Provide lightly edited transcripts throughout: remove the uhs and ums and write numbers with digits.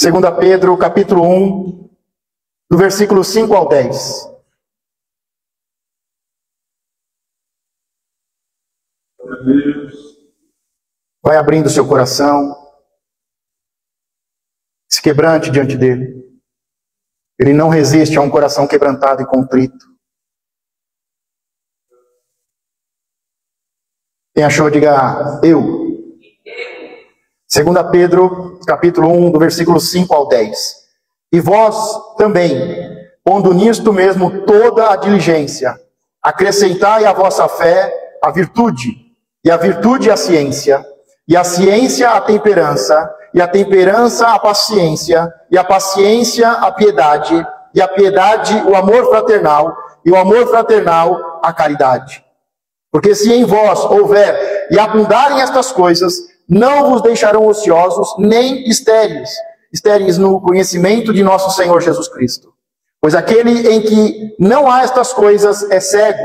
2 Pedro, capítulo 1, do versículo 5 ao 10. Vai abrindo seu coração, se quebrante diante dele. Ele não resiste a um coração quebrantado e contrito. Quem achou, diga eu. 2 Pedro, capítulo 1, do versículo 5 ao 10. E vós também, pondo nisto mesmo toda a diligência, acrescentai à vossa fé a virtude, e a virtude a ciência, e a ciência a temperança, e a temperança a paciência, e a paciência a piedade, e a piedade o amor fraternal, e o amor fraternal a caridade. Porque se em vós houver e abundarem estas coisas, não vos deixarão ociosos, nem estéreis no conhecimento de nosso Senhor Jesus Cristo. Pois aquele em que não há estas coisas é cego,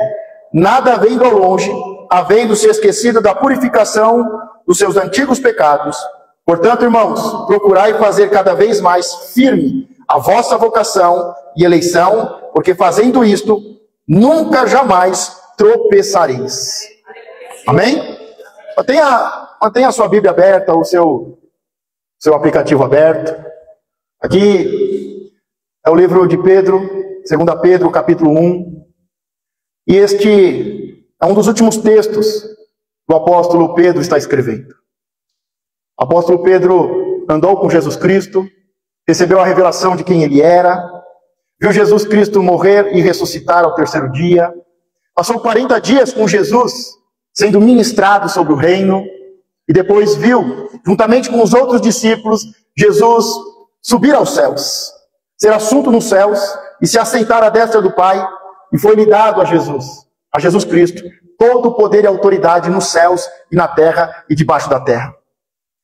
nada vendo ao longe, havendo-se esquecido da purificação dos seus antigos pecados. Portanto, irmãos, procurai fazer cada vez mais firme a vossa vocação e eleição, porque fazendo isto, nunca jamais tropeçareis. Amém? Mantenha a sua Bíblia aberta, o seu aplicativo aberto. Aqui é o livro de Pedro, 2 Pedro, capítulo 1. E este é um dos últimos textos que o apóstolo Pedro está escrevendo. O apóstolo Pedro andou com Jesus Cristo, recebeu a revelação de quem ele era, viu Jesus Cristo morrer e ressuscitar ao terceiro dia, passou 40 dias com Jesus, sendo ministrado sobre o reino, e depois viu, juntamente com os outros discípulos, Jesus subir aos céus, ser assunto nos céus e se assentar à destra do Pai, e foi-lhe dado a Jesus Cristo, todo o poder e autoridade nos céus e na terra e debaixo da terra.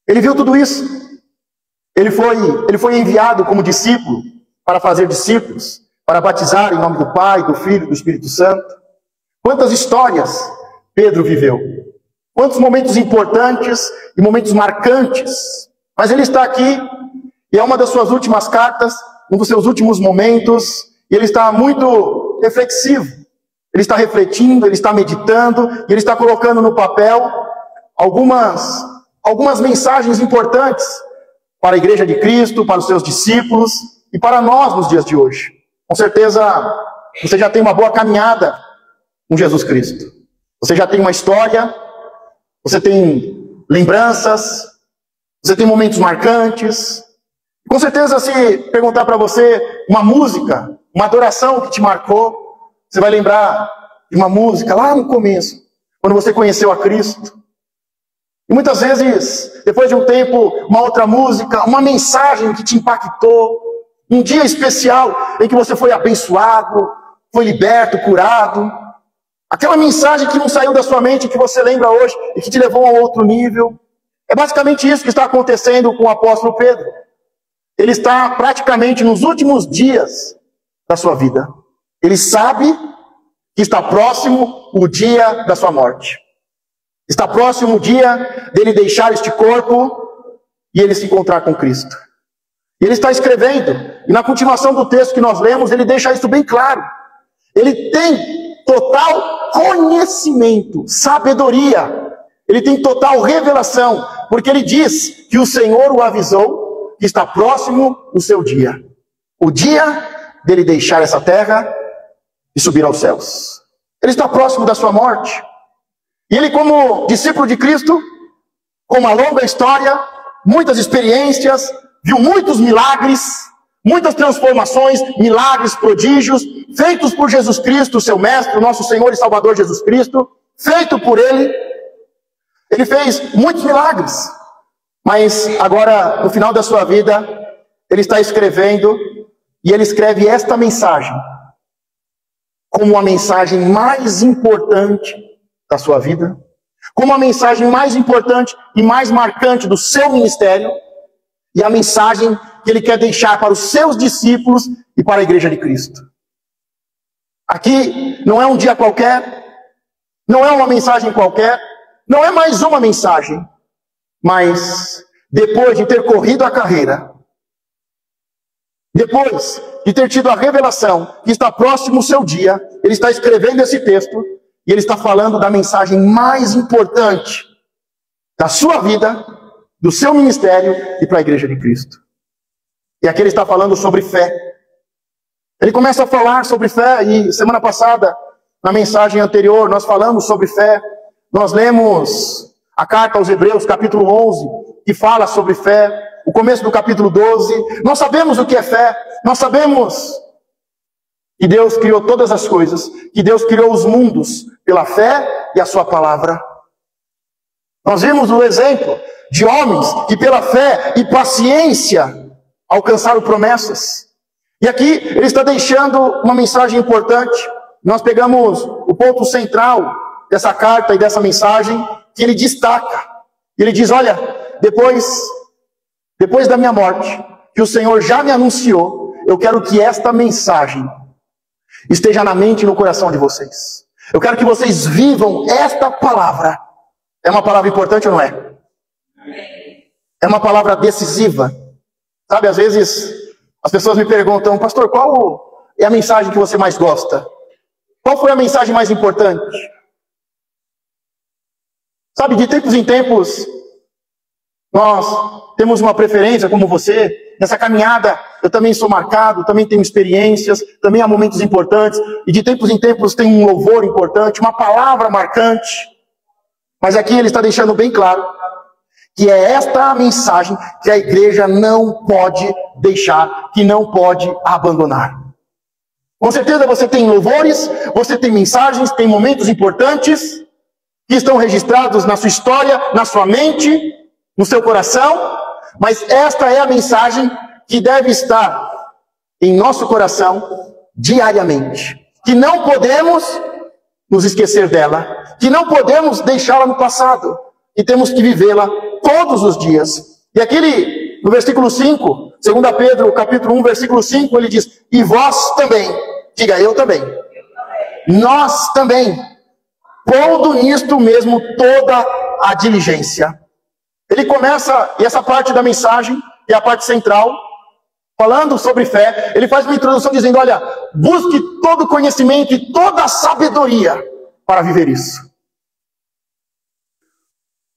Ele viu tudo isso. Ele foi enviado como discípulo para fazer discípulos, para batizar em nome do Pai, do Filho e do Espírito Santo. Quantas histórias Pedro viveu. Quantos momentos importantes e momentos marcantes. Mas ele está aqui, e é uma das suas últimas cartas, um dos seus últimos momentos, e ele está muito reflexivo. Ele está refletindo, ele está meditando, e ele está colocando no papel algumas mensagens importantes para a Igreja de Cristo, para os seus discípulos, e para nós nos dias de hoje. Com certeza, você já tem uma boa caminhada com Jesus Cristo. Você já tem uma história, você tem lembranças, você tem momentos marcantes. Com certeza, se perguntar para você uma música, uma adoração que te marcou, você vai lembrar de uma música lá no começo, quando você conheceu a Cristo. E muitas vezes, depois de um tempo, uma outra música, uma mensagem que te impactou, um dia especial em que você foi abençoado, foi liberto, curado. Aquela mensagem que não saiu da sua mente, que você lembra hoje e que te levou a um outro nível. É basicamente isso que está acontecendo com o apóstolo Pedro. Ele está praticamente nos últimos dias da sua vida. Ele sabe que está próximo o dia da sua morte. Está próximo o dia dele deixar este corpo e ele se encontrar com Cristo. E ele está escrevendo, e na continuação do texto que nós lemos, ele deixa isso bem claro. Ele tem total conhecimento, sabedoria. Ele tem total revelação, porque ele diz que o Senhor o avisou que está próximo o seu dia. O dia dele deixar essa terra e subir aos céus. Ele está próximo da sua morte. E ele, como discípulo de Cristo, com uma longa história, muitas experiências, viu muitos milagres, muitas transformações, milagres, prodígios, feitos por Jesus Cristo, seu Mestre, o nosso Senhor e Salvador Jesus Cristo, feito por Ele. Ele fez muitos milagres, mas agora, no final da sua vida, ele está escrevendo, e ele escreve esta mensagem, como a mensagem mais importante da sua vida, como a mensagem mais importante e mais marcante do seu ministério, e a mensagem que ele quer deixar para os seus discípulos e para a Igreja de Cristo. Aqui não é um dia qualquer, não é uma mensagem qualquer, não é mais uma mensagem, mas depois de ter corrido a carreira, Depois de ter tido a revelação que está próximo o seu dia, ele está escrevendo esse texto e ele está falando da mensagem mais importante da sua vida, do seu ministério e para a igreja de Cristo. E aqui ele está falando sobre fé. Ele começa a falar sobre fé e semana passada, na mensagem anterior, nós falamos sobre fé. Nós lemos a carta aos Hebreus, capítulo 11, que fala sobre fé. O começo do capítulo 12. Nós sabemos o que é fé. Nós sabemos que Deus criou todas as coisas, que Deus criou os mundos pela fé e a sua palavra. Nós vimos o exemplo de homens que pela fé e paciência alcançaram promessas. E aqui ele está deixando uma mensagem importante. Nós pegamos o ponto central dessa carta e dessa mensagem, que ele destaca. Ele diz, olha, depois da minha morte, que o Senhor já me anunciou, eu quero que esta mensagem esteja na mente e no coração de vocês. Eu quero que vocês vivam esta palavra. É uma palavra importante ou não é? É uma palavra decisiva. Sabe, às vezes as pessoas me perguntam, pastor, qual é a mensagem que você mais gosta? Qual foi a mensagem mais importante? Sabe, de tempos em tempos, nós temos uma preferência, como você. Nessa caminhada, eu também sou marcado, também tenho experiências, também há momentos importantes. E de tempos em tempos tem um louvor importante, uma palavra marcante. Mas aqui ele está deixando bem claro que é esta a mensagem que a igreja não pode deixar, que não pode abandonar. Com certeza você tem louvores, você tem mensagens, tem momentos importantes que estão registrados na sua história, na sua mente, no seu coração, mas esta é a mensagem que deve estar em nosso coração diariamente. Que não podemos nos esquecer dela, que não podemos deixá-la no passado, e temos que vivê-la todos os dias. E aquele, no versículo 5, 2 Pedro, capítulo 1, versículo 5, ele diz, e vós também, diga eu também, nós também, pondo nisto mesmo toda a diligência. Ele começa, e essa parte da mensagem, é a parte central, falando sobre fé, ele faz uma introdução dizendo, olha, busque todo conhecimento e toda a sabedoria para viver isso.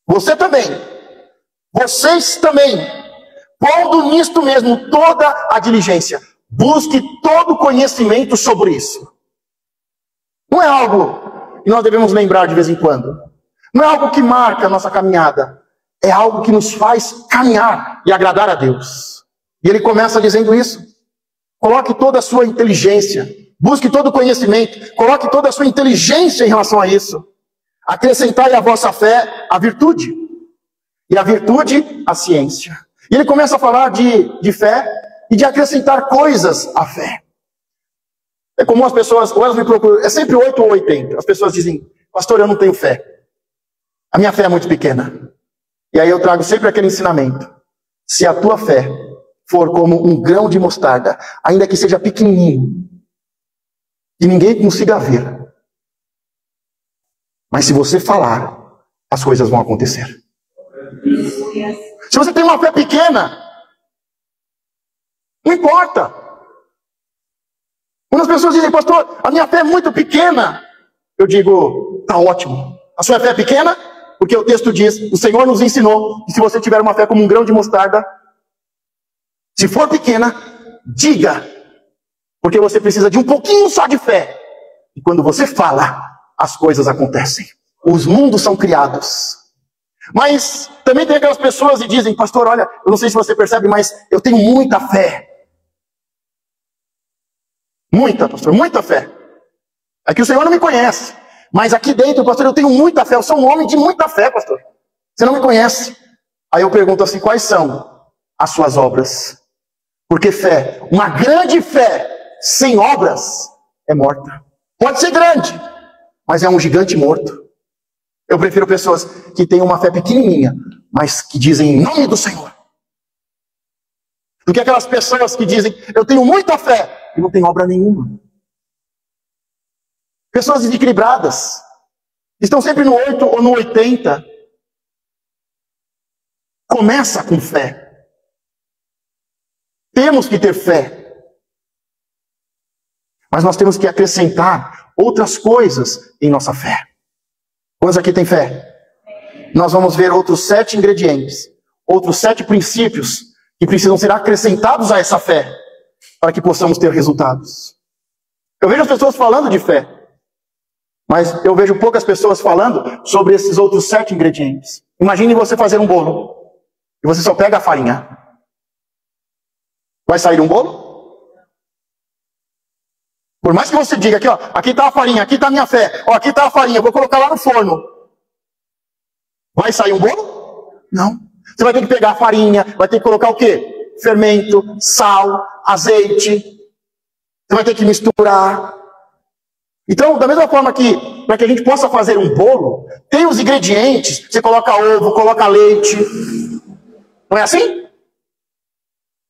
Você também, vocês também, pondo nisto mesmo toda a diligência, busque todo conhecimento sobre isso. Não é algo que nós devemos lembrar de vez em quando. Não é algo que marca a nossa caminhada. É algo que nos faz caminhar e agradar a Deus. E ele começa dizendo isso. Coloque toda a sua inteligência. Busque todo o conhecimento. Coloque toda a sua inteligência em relação a isso. Acrescentai à vossa fé a virtude. E a virtude, a ciência. E ele começa a falar de fé e de acrescentar coisas à fé. É comum as pessoas, ou elas me procuram, é sempre 8 ou 80. As pessoas dizem, pastor, eu não tenho fé. A minha fé é muito pequena. E aí eu trago sempre aquele ensinamento. Se a tua fé for como um grão de mostarda, ainda que seja pequenininho, e ninguém consiga ver, mas se você falar, as coisas vão acontecer. Se você tem uma fé pequena, não importa. Quando as pessoas dizem, pastor, a minha fé é muito pequena, eu digo, está ótimo. A sua fé é pequena? Porque o texto diz, o Senhor nos ensinou, que se você tiver uma fé como um grão de mostarda, se for pequena, diga. Porque você precisa de um pouquinho só de fé. E quando você fala, as coisas acontecem. Os mundos são criados. Mas também tem aquelas pessoas que dizem, pastor, olha, eu não sei se você percebe, mas eu tenho muita fé. Muita, pastor, muita fé. É que o Senhor não me conhece. Mas aqui dentro, pastor, eu tenho muita fé. Eu sou um homem de muita fé, pastor. Você não me conhece. Aí eu pergunto assim, quais são as suas obras? Porque fé, uma grande fé, sem obras, é morta. Pode ser grande, mas é um gigante morto. Eu prefiro pessoas que têm uma fé pequenininha, mas que dizem em nome do Senhor. Do que aquelas pessoas que dizem, eu tenho muita fé, e não tem obra nenhuma. Pessoas desequilibradas, estão sempre no 8 ou no 80. Começa com fé. Temos que ter fé. Mas nós temos que acrescentar outras coisas em nossa fé. Quantos aqui tem fé? Nós vamos ver outros 7 ingredientes, outros 7 princípios que precisam ser acrescentados a essa fé, para que possamos ter resultados. Eu vejo as pessoas falando de fé, mas eu vejo poucas pessoas falando sobre esses outros 7 ingredientes. Imagine você fazer um bolo, e você só pega a farinha. Vai sair um bolo? Por mais que você diga aqui, ó, aqui está a farinha, aqui está a minha fé, ó, aqui está a farinha, vou colocar lá no forno. Vai sair um bolo? Não. Você vai ter que pegar a farinha, vai ter que colocar o quê? Fermento, sal, azeite. Você vai ter que misturar. Então, da mesma forma que, para que a gente possa fazer um bolo, tem os ingredientes, você coloca ovo, coloca leite. Não é assim?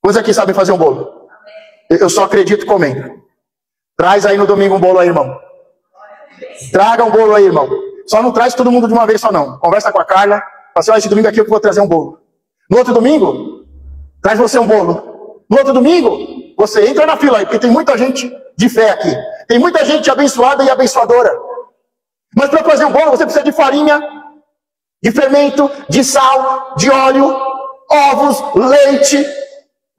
Quantos aqui sabem fazer um bolo? Eu só acredito comendo. Traz aí no domingo um bolo aí, irmão. Traga um bolo aí, irmão. Só não traz todo mundo de uma vez só não. Conversa com a Carla. Fala assim, ó, esse domingo aqui eu vou trazer um bolo. No outro domingo, traz você um bolo. No outro domingo, você entra na fila aí, porque tem muita gente de fé aqui. Tem muita gente abençoada e abençoadora. Mas para fazer um bolo, você precisa de farinha, de fermento, de sal, de óleo, ovos, leite.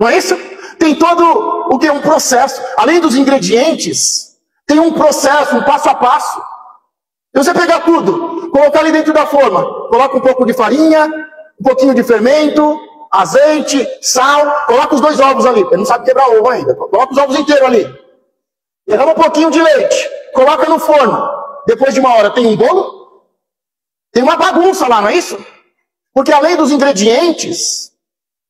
Não é isso? Tem todo o que é um processo. Além dos ingredientes, tem um processo, um passo a passo. Se você pegar tudo, colocar ali dentro da forma, coloca um pouco de farinha, um pouquinho de fermento, azeite, sal, coloca os 2 ovos ali. Ele não sabe quebrar ovo ainda. Coloca os ovos inteiros ali. Derrama um pouquinho de leite, coloca no forno. Depois de 1 hora tem um bolo? Tem uma bagunça lá, não é isso? Porque além dos ingredientes,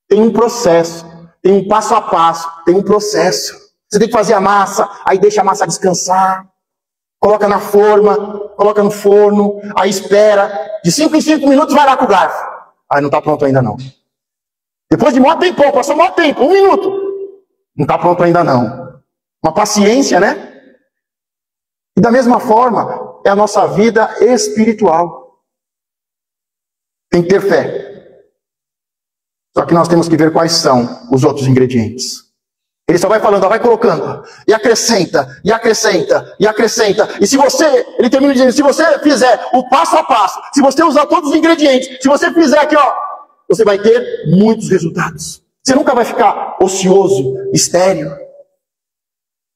tem um processo. Tem um passo a passo, tem um processo. Você tem que fazer a massa, aí deixa a massa descansar, coloca na forma, coloca no forno, aí espera, de 5 em 5 minutos vai lá com o garfo. Aí não está pronto ainda não. Depois de maior tempo, passou maior tempo, 1 minuto. Não está pronto ainda não. Uma paciência, né? E da mesma forma, é a nossa vida espiritual. Tem que ter fé. Só que nós temos que ver quais são os outros ingredientes. Ele só vai falando, vai colocando, e acrescenta, e acrescenta, e acrescenta. E se você, ele termina dizendo, se você fizer o passo a passo, se você usar todos os ingredientes, se você fizer aqui, ó, você vai ter muitos resultados. Você nunca vai ficar ocioso, estéril.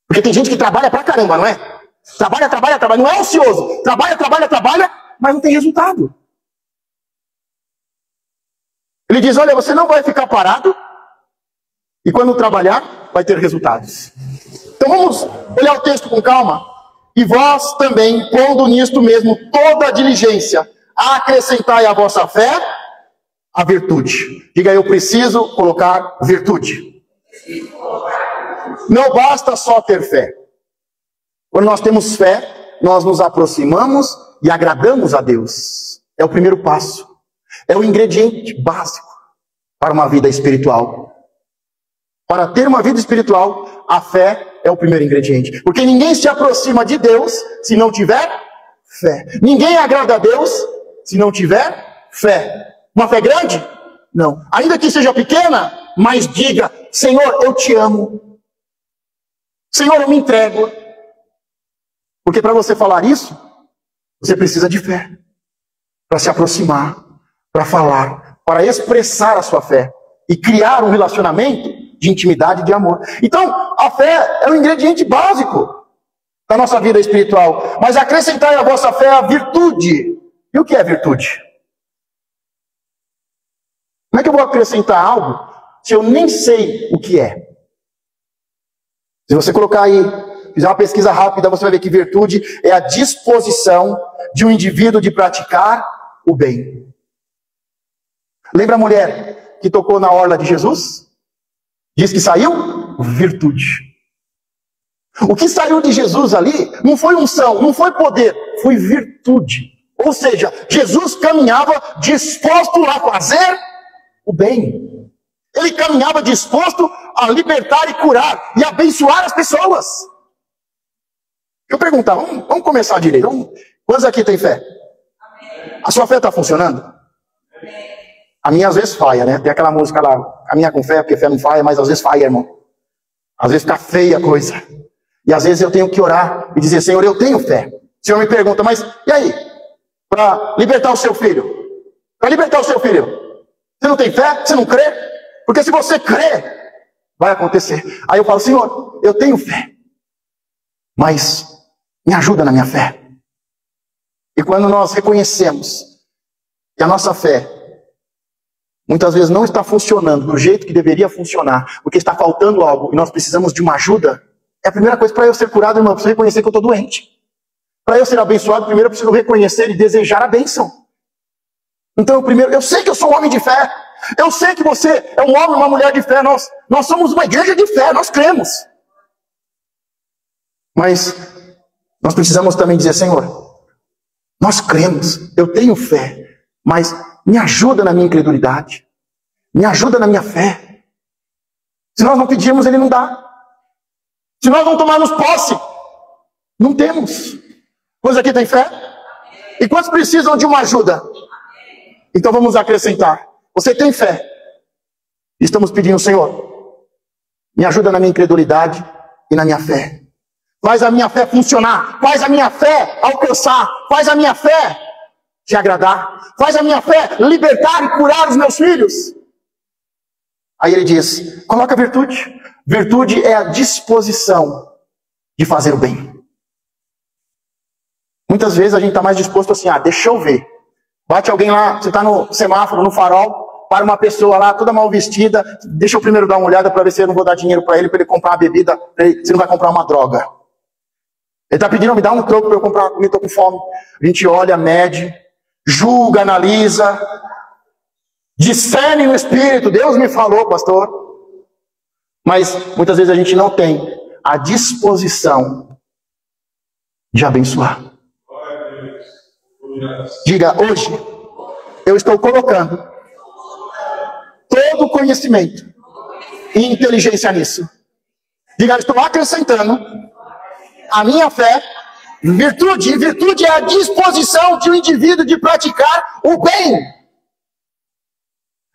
Porque tem gente que trabalha pra caramba, não é? Trabalha, não é ocioso. Trabalha, mas não tem resultado. Ele diz, olha, você não vai ficar parado, e quando trabalhar, vai ter resultados. Então vamos olhar o texto com calma. E vós também, pondo nisto mesmo toda a diligência, acrescentai à vossa fé a virtude. Diga, eu preciso colocar virtude. Não basta só ter fé. Quando nós temos fé, nós nos aproximamos e agradamos a Deus. É o primeiro passo. É o ingrediente básico para uma vida espiritual. Para ter uma vida espiritual, a fé é o primeiro ingrediente. Porque ninguém se aproxima de Deus se não tiver fé. Ninguém agrada a Deus se não tiver fé. Uma fé grande? Não. Ainda que seja pequena, mas diga, Senhor, eu te amo. Senhor, eu me entrego. Porque para você falar isso, você precisa de fé. Para se aproximar, para falar, para expressar a sua fé. E criar um relacionamento de intimidade e de amor. Então, a fé é o ingrediente básico da nossa vida espiritual. Mas acrescentai à vossa fé a virtude. E o que é virtude? Como é que eu vou acrescentar algo se eu nem sei o que é? Se você colocar aí, fizer uma pesquisa rápida, você vai ver que virtude é a disposição de um indivíduo de praticar o bem. Lembra a mulher que tocou na orla de Jesus? Diz que saiu virtude. O que saiu de Jesus ali não foi unção, não foi poder, foi virtude. Ou seja, Jesus caminhava disposto a fazer o bem. Ele caminhava disposto a libertar e curar e abençoar as pessoas. Eu perguntar, vamos começar direito. Quantos aqui tem fé? Amém. A sua fé está funcionando? Amém. A minha às vezes falha, né? Tem aquela música lá, caminha com fé, porque fé não falha, mas às vezes falha, irmão. Às vezes fica feia a coisa. E às vezes eu tenho que orar e dizer, Senhor, eu tenho fé. O Senhor me pergunta, mas e aí? Para libertar o seu filho? Para libertar o seu filho, você não tem fé? Você não crê? Porque se você crê, vai acontecer. Aí eu falo, Senhor, eu tenho fé, mas me ajuda na minha fé. E quando nós reconhecemos que a nossa fé muitas vezes não está funcionando do jeito que deveria funcionar, porque está faltando algo e nós precisamos de uma ajuda, é a primeira coisa. Para eu ser curado, irmão, eu preciso reconhecer que eu estou doente. Para eu ser abençoado, primeiro eu preciso reconhecer e desejar a bênção. Então, primeiro, eu sei que eu sou um homem de fé. Eu sei que você é um homem, uma mulher de fé. Nós somos uma igreja de fé, nós cremos. Mas nós precisamos também dizer, Senhor, nós cremos, eu tenho fé, mas me ajuda na minha incredulidade. Me ajuda na minha fé. Se nós não pedirmos, Ele não dá. Se nós não tomarmos posse, não temos. Quantos aqui tem fé? E quantos precisam de uma ajuda? Então vamos acrescentar. Você tem fé. Estamos pedindo, Senhor, me ajuda na minha incredulidade e na minha fé. Faz a minha fé funcionar. Faz a minha fé alcançar. Faz a minha fé te agradar. Faz a minha fé libertar e curar os meus filhos. Aí ele diz, coloca virtude. Virtude é a disposição de fazer o bem. Muitas vezes a gente está mais disposto assim, deixa eu ver. Bate alguém lá, você está no semáforo, no farol, para uma pessoa lá, toda mal vestida, deixa eu primeiro dar uma olhada para ver se eu não vou dar dinheiro para ele comprar uma bebida, se não vai comprar uma droga. Ele está pedindo, me dá um troco para eu comprar uma comida, estou com fome. A gente olha, mede, julga, analisa, discerne no espírito, Deus me falou, pastor. Mas muitas vezes a gente não tem a disposição de abençoar. Diga, hoje eu estou colocando todo o conhecimento e inteligência nisso. Diga, eu estou acrescentando a minha fé, virtude. E virtude é a disposição de um indivíduo de praticar o bem.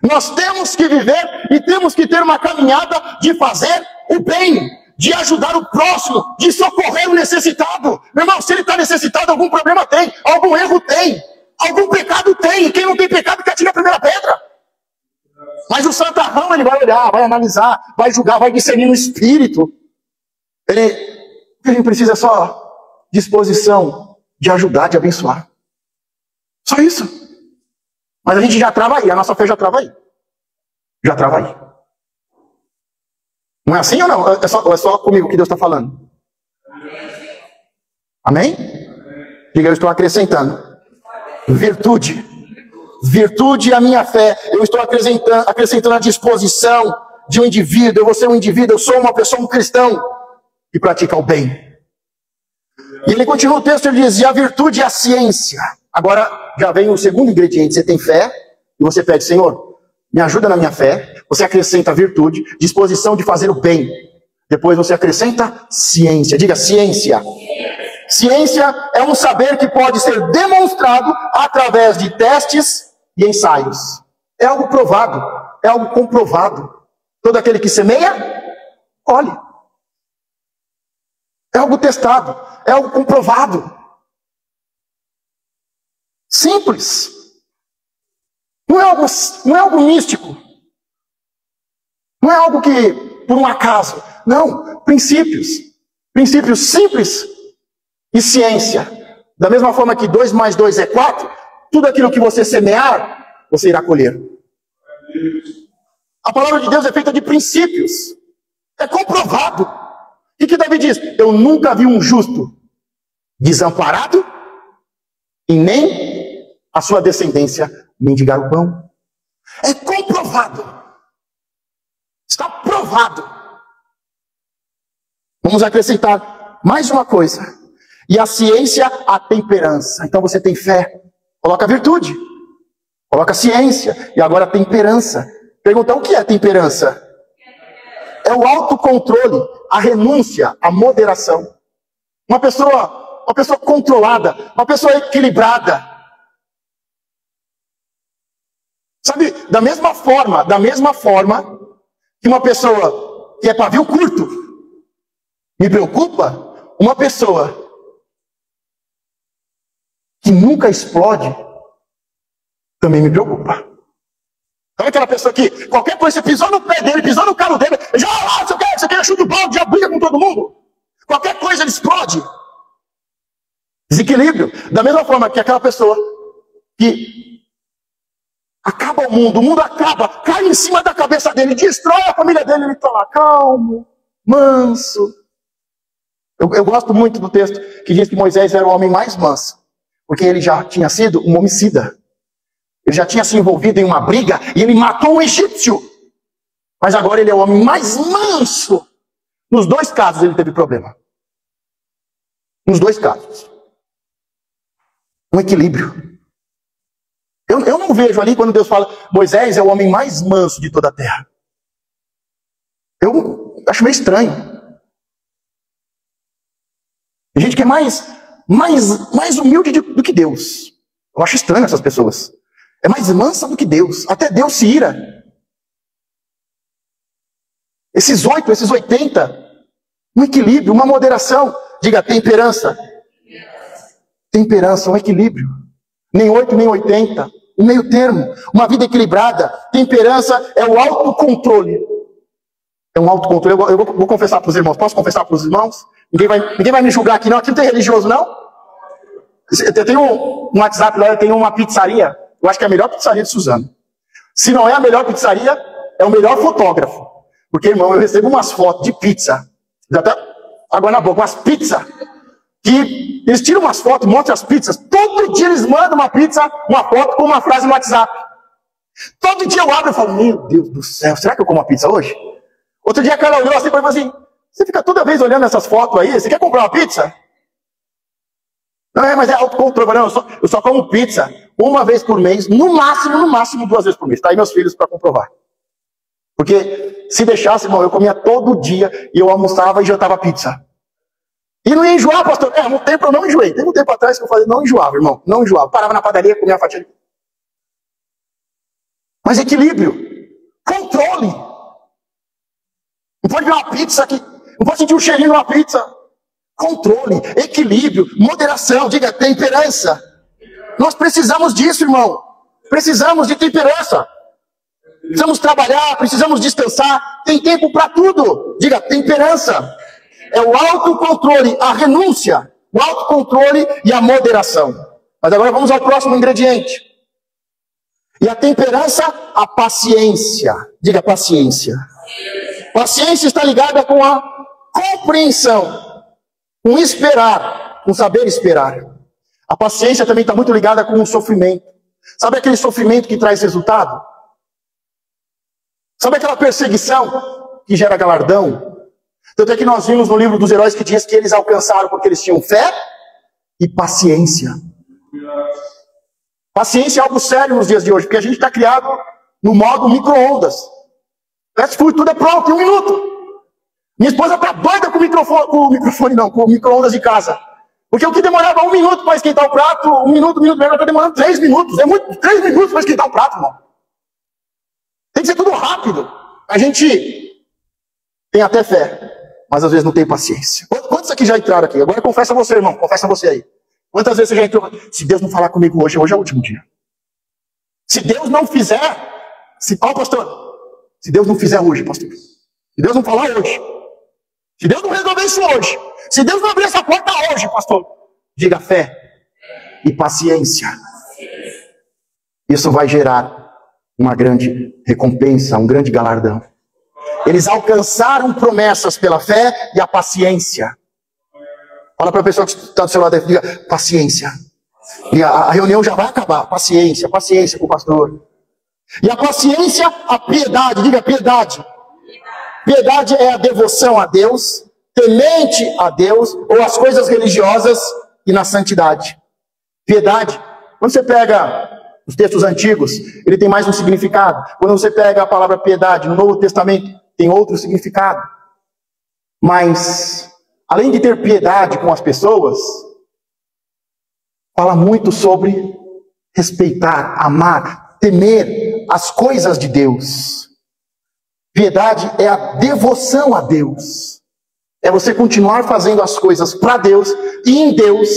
Nós temos que viver e temos que ter uma caminhada de fazer o bem, de ajudar o próximo, de socorrer o necessitado. Meu irmão, se ele está necessitado, algum problema tem, algum erro tem, algum pecado tem. E quem não tem pecado, que atire a primeira pedra. Mas o santarrão, ele vai olhar, vai analisar, vai julgar, vai discernir no espírito. Ele precisa só disposição de ajudar, de abençoar. Só isso. Mas a gente já trava aí, a nossa fé já trava aí. Já trava aí. Não é assim ou não? É só comigo que Deus está falando. Amém? Diga, eu estou acrescentando virtude. Virtude é a minha fé. Eu estou acrescentando a disposição de um indivíduo. Eu vou ser um indivíduo, eu sou uma pessoa, um cristão, que pratica o bem. E ele continua o texto, ele diz, e a virtude é a ciência. Agora já vem o segundo ingrediente. Você tem fé e você pede, Senhor, me ajuda na minha fé. Você acrescenta a virtude, disposição de fazer o bem. Depois você acrescenta ciência. Diga, ciência. Ciência é um saber que pode ser demonstrado através de testes e ensaios. É algo provado, é algo comprovado. Todo aquele que semeia, colhe. É algo testado, é algo comprovado. Simples. Não é algo místico. Não é algo que, por um acaso. Não, princípios. Princípios simples e ciência. Da mesma forma que 2 mais 2 é 4, tudo aquilo que você semear, você irá colher. A palavra de Deus é feita de princípios. É comprovado. E que Davi diz? Eu nunca vi um justo desamparado e nem a sua descendência mendigar o pão. É comprovado. Está provado. Vamos acrescentar mais uma coisa. E a ciência, a temperança. Então você tem fé, coloca virtude, coloca ciência, e agora temperança. Pergunta, o que é temperança? É o autocontrole, a renúncia, a moderação. Uma pessoa controlada, uma pessoa equilibrada. Sabe, da mesma forma que uma pessoa que é pavio curto, Me preocupa uma pessoa que nunca explode, também me preocupa. Sabe aquela pessoa que qualquer coisa, você pisou no pé dele, pisou no carro dele, já você quer chuta o balde, já briga com todo mundo. Qualquer coisa ele explode. Desequilíbrio. Da mesma forma que aquela pessoa que acaba o mundo acaba, cai em cima da cabeça dele, destrói a família dele, ele está lá calmo, manso. Eu gosto muito do texto que diz que Moisés era o homem mais manso, porque ele já tinha sido um homicida. Ele já tinha se envolvido em uma briga e ele matou um egípcio. Mas agora ele é o homem mais manso. Nos dois casos ele teve problema. Nos dois casos. Um equilíbrio. Eu não vejo ali quando Deus fala Moisés é o homem mais manso de toda a terra. Eu acho meio estranho. Tem gente que é mais humilde do que Deus. Eu acho estranho essas pessoas. É mais mansa do que Deus. Até Deus se ira. Esses 8, esses 80, um equilíbrio, uma moderação. Diga temperança. Temperança, um equilíbrio. Nem 8, nem 80. Um meio termo. Uma vida equilibrada. Temperança é o autocontrole. É um autocontrole. Eu vou confessar para os irmãos. Posso confessar para os irmãos? Ninguém vai me julgar aqui, não. Aqui não tem religioso, não. Eu tenho um WhatsApp lá, eu tenho uma pizzaria. Eu acho que é a melhor pizzaria de Suzano. Se não é a melhor pizzaria, é o melhor fotógrafo. Porque, irmão, eu recebo umas fotos de pizza. Já até água na boca, umas pizzas. Que eles tiram umas fotos, mostram as pizzas. Todo dia eles mandam uma pizza, uma foto com uma frase no WhatsApp. Todo dia eu abro e falo, meu Deus do céu, será que eu como uma pizza hoje? Outro dia a Carla olhou assim e falou assim, você fica toda vez olhando essas fotos aí, você quer comprar uma pizza? Não, mas é autocontrole. Não, eu só como pizza uma vez por mês, no máximo 2 vezes por mês. Tá aí meus filhos para comprovar. Porque se deixasse, irmão, eu comia todo dia e eu almoçava e jantava pizza. E não ia enjoar, pastor. Um tempo eu não enjoei. Teve um tempo atrás que eu fazia, não enjoava, irmão. Não enjoava. Parava na padaria, comia uma fatia. Mas equilíbrio. Controle. Não pode ver uma pizza aqui. Não pode sentir um cheirinho de uma pizza. Controle, equilíbrio, moderação, diga temperança. Nós precisamos disso, irmão. Precisamos de temperança. Precisamos trabalhar, precisamos descansar. Tem tempo para tudo. Diga temperança. É o autocontrole, a renúncia, o autocontrole e a moderação. Mas agora vamos ao próximo ingrediente. E a temperança, a paciência. Diga paciência. Paciência está ligada com a compreensão, com esperar, com saber esperar. A paciência também está muito ligada com o sofrimento. Sabe aquele sofrimento que traz resultado? Sabe aquela perseguição que gera galardão? Tanto é que nós vimos no livro dos heróis que diz que eles alcançaram porque eles tinham fé e paciência. Paciência é algo sério nos dias de hoje, porque a gente está criado no modo micro-ondas. Fast food, tudo é pronto, em 1 minuto. Minha esposa está doida com o micro-ondas de casa. Porque o que demorava 1 minuto para esquentar o prato, 1 minuto, agora está demorando 3 minutos. É muito, 3 minutos para esquentar o prato, irmão. Tem que ser tudo rápido. A gente tem até fé, mas às vezes não tem paciência. Quantos aqui já entraram aqui? Agora confessa você, irmão, confessa você aí. Quantas vezes você já entrou? Se Deus não falar comigo hoje é o último dia. Se Deus não fizer, pastor, se Deus não fizer hoje, pastor, se Deus não falar hoje, se Deus não resolver isso hoje, se Deus não abrir essa porta hoje, pastor, diga fé e paciência. Isso vai gerar uma grande recompensa, um grande galardão. Eles alcançaram promessas pela fé e a paciência. Fala para a pessoa que está do seu lado, diga paciência. E a reunião já vai acabar. Paciência com o pastor. E a paciência, a piedade, diga piedade. Piedade é a devoção a Deus, temente a Deus, ou as coisas religiosas e na santidade. Piedade, quando você pega os textos antigos, ele tem mais um significado. Quando você pega a palavra piedade no Novo Testamento, tem outro significado. Mas, além de ter piedade com as pessoas, fala muito sobre respeitar, amar, temer as coisas de Deus. Piedade é a devoção a Deus. É você continuar fazendo as coisas para Deus e em Deus,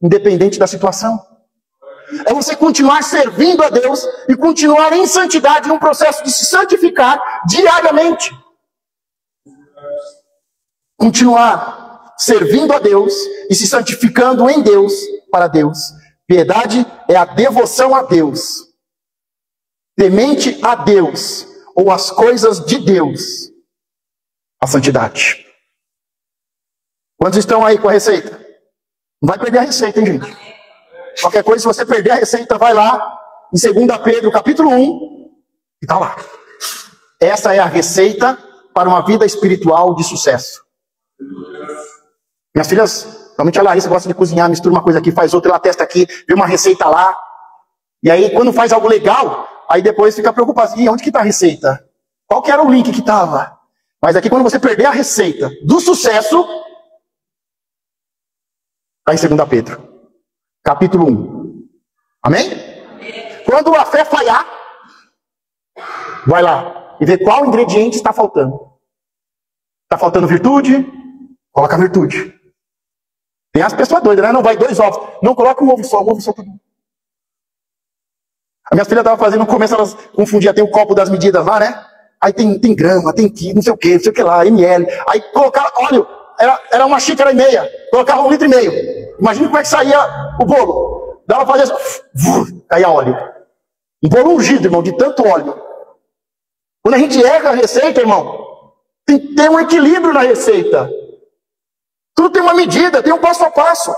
independente da situação. É você continuar servindo a Deus e continuar em santidade, num processo de se santificar diariamente. Continuar servindo a Deus e se santificando em Deus, para Deus. Piedade é a devoção a Deus. Temente a Deus, ou as coisas de Deus. A santidade. Quantos estão aí com a receita? Não vai perder a receita, hein, gente? Qualquer coisa, se você perder a receita, vai lá em 2 Pedro, capítulo 1, e está lá. Essa é a receita para uma vida espiritual de sucesso. Minhas filhas, realmente a Larissa gosta de cozinhar, mistura uma coisa aqui, faz outra, ela testa aqui, vê uma receita lá. E aí, quando faz algo legal, aí depois fica preocupado. E onde que está a receita? Qual que era o link que estava? Mas aqui, quando você perder a receita do sucesso, está em 2 Pedro. Capítulo 1. Amém? Amém? Quando a fé falhar, vai lá e vê qual ingrediente está faltando. Está faltando virtude? Coloca a virtude. Tem as pessoas doidas, né? Não vai 2 ovos. Não coloca um ovo só tudo. A minha filha estava fazendo, no começo elas confundiam, tem o copo das medidas lá, né? Aí tem grama, tem quilo, não sei o que lá, ml. Aí colocaram óleo, era 1,5 xícaras, colocava 1,5 litro. Imagina como é que saía o bolo. Dava pra fazer assim, caía óleo. Um bolo ungido, irmão, de tanto óleo. Quando a gente erra a receita, irmão, tem que ter um equilíbrio na receita. Tudo tem uma medida, tem um passo a passo.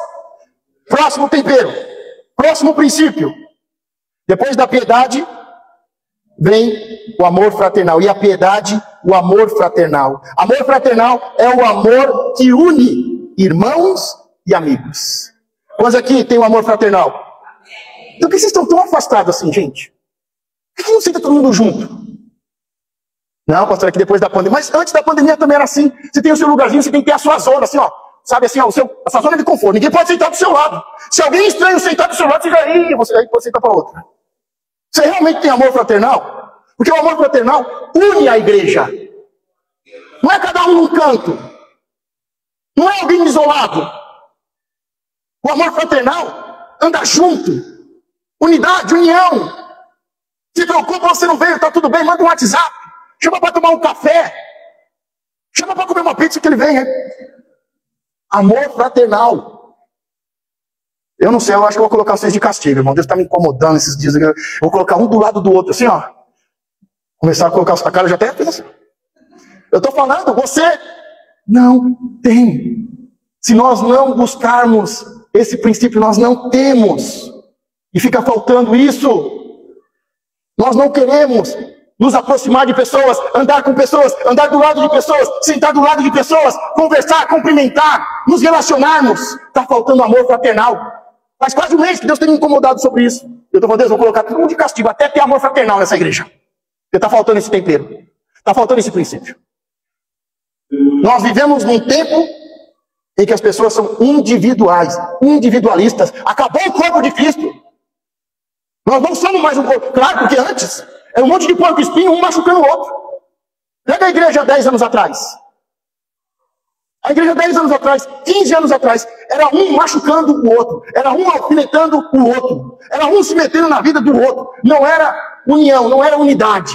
Próximo tempero. Próximo princípio. Depois da piedade, vem o amor fraternal. E a piedade, o amor fraternal. Amor fraternal é o amor que une irmãos e amigos. Quantos aqui tem o amor fraternal? Então por que vocês estão tão afastados assim, gente? Por que não senta todo mundo junto? Não, pastor, é que depois da pandemia. Mas antes da pandemia também era assim. Você tem o seu lugarzinho, você tem que ter a sua zona, assim, ó. Sabe assim, ó, a sua zona de conforto. Ninguém pode sentar do seu lado. Se alguém estranho sentar do seu lado, você já aí pode sentar para outra. Você realmente tem amor fraternal? Porque o amor fraternal une a igreja. Não é cada um num canto. Não é alguém isolado. O amor fraternal anda junto. Unidade, união. Se preocupa, você não veio, tá tudo bem, manda um WhatsApp. Chama para tomar um café. Chama para comer uma pizza que ele vem. Amor fraternal. Eu não sei, eu acho que eu vou colocar vocês de castigo, irmão. Deus está me incomodando esses dias. Eu vou colocar um do lado do outro, assim, ó. Começar a colocar a cara, já até pensa. Eu estou falando, você não tem. Se nós não buscarmos esse princípio, nós não temos. E fica faltando isso. Nós não queremos nos aproximar de pessoas, andar com pessoas, andar do lado de pessoas, sentar do lado de pessoas, conversar, cumprimentar, nos relacionarmos. Está faltando amor fraternal. Faz quase um mês que Deus tem me incomodado sobre isso. Eu estou falando, Deus, vou colocar todo mundo de castigo, até ter amor fraternal nessa igreja. Porque está faltando esse tempero. Está faltando esse princípio. Nós vivemos num tempo em que as pessoas são individuais, individualistas. Acabou o corpo de Cristo. Nós não somos mais um corpo. Claro, porque antes era um monte de porco espinho, um machucando o outro. Pega a igreja 10 anos atrás. A igreja 10 anos atrás, 15 anos atrás, era um machucando o outro. Era um alfinetando o outro. Era um se metendo na vida do outro. Não era união, não era unidade.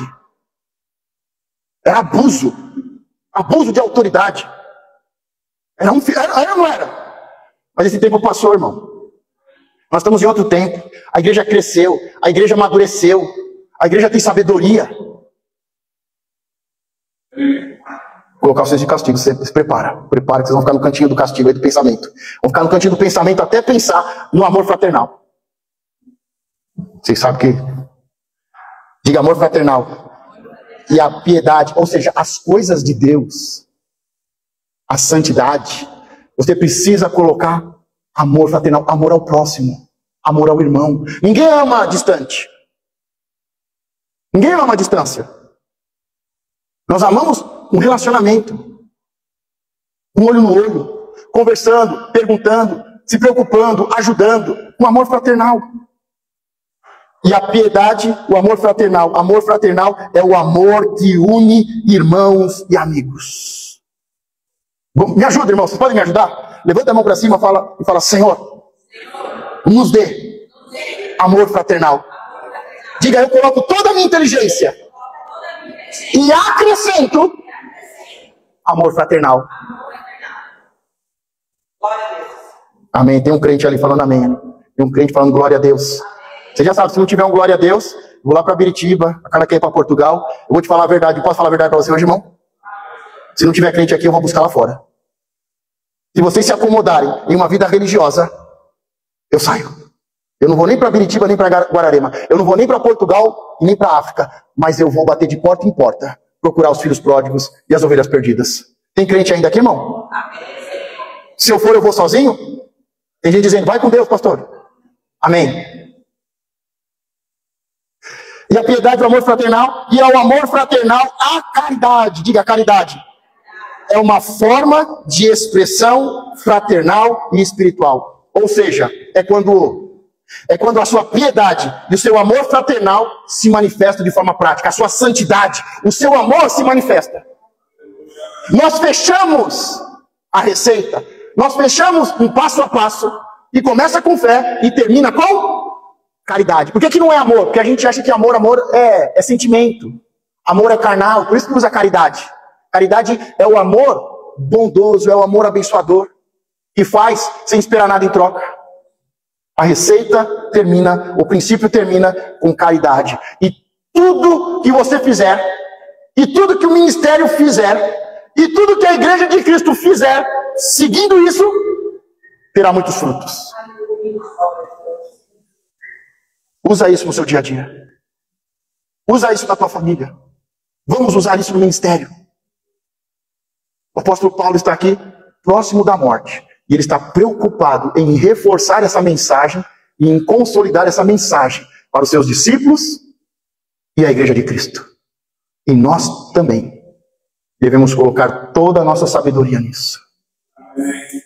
Era abuso. Abuso de autoridade. Era ou não era? Mas esse tempo passou, irmão. Nós estamos em outro tempo. A igreja cresceu. A igreja amadureceu. A igreja tem sabedoria. Vou colocar vocês de castigo. Você se prepara. Prepara que vocês vão ficar no cantinho do castigo aí do pensamento. Vão ficar no cantinho do pensamento até pensar no amor fraternal. Vocês sabem que... Diga amor fraternal. E a piedade, ou seja, as coisas de Deus, a santidade, você precisa colocar amor fraternal, amor ao próximo, amor ao irmão. Ninguém ama distante. Ninguém ama a distância. Nós amamos um relacionamento, um olho no olho, conversando, perguntando, se preocupando, ajudando, um amor fraternal. E a piedade, o amor fraternal. Amor fraternal é o amor que une irmãos e amigos. Me ajuda, irmão, vocês podem me ajudar? Levanta a mão para cima e fala, Senhor, nos dê amor fraternal. Diga, eu coloco toda a minha inteligência e acrescento amor fraternal. Amém. Tem um crente ali falando amém. Tem um crente falando glória a Deus. Você já sabe, se não tiver um glória a Deus, vou lá para Biritiba, a cara quer ir para Portugal. Eu vou te falar a verdade. Posso falar a verdade para você hoje, irmão? Se não tiver crente aqui, eu vou buscar lá fora. Se vocês se acomodarem em uma vida religiosa, eu saio. Eu não vou nem para Biritiba, nem para Guararema. Eu não vou nem para Portugal e nem para África. Mas eu vou bater de porta em porta, procurar os filhos pródigos e as ovelhas perdidas. Tem crente ainda aqui, irmão? Se eu for, eu vou sozinho? Tem gente dizendo, vai com Deus, pastor. Amém. E a piedade, o amor fraternal, e ao amor fraternal, a caridade. Diga, a caridade. É uma forma de expressão fraternal e espiritual. Ou seja, é quando a sua piedade e o seu amor fraternal se manifestam de forma prática. A sua santidade, o seu amor se manifesta. Nós fechamos a receita. Nós fechamos um passo a passo e começa com fé e termina com caridade. Por que não é amor? Porque a gente acha que amor é sentimento. Amor é carnal, por isso que usa caridade. Caridade é o amor bondoso, é o amor abençoador, que faz sem esperar nada em troca. A receita termina, o princípio termina com caridade. E tudo que você fizer, e tudo que o ministério fizer, e tudo que a igreja de Cristo fizer, seguindo isso, terá muitos frutos. Usa isso no seu dia a dia. Usa isso na tua família. Vamos usar isso no ministério. O apóstolo Paulo está aqui, próximo da morte. E ele está preocupado em reforçar essa mensagem e em consolidar essa mensagem para os seus discípulos e a igreja de Cristo. E nós também devemos colocar toda a nossa sabedoria nisso. Amém.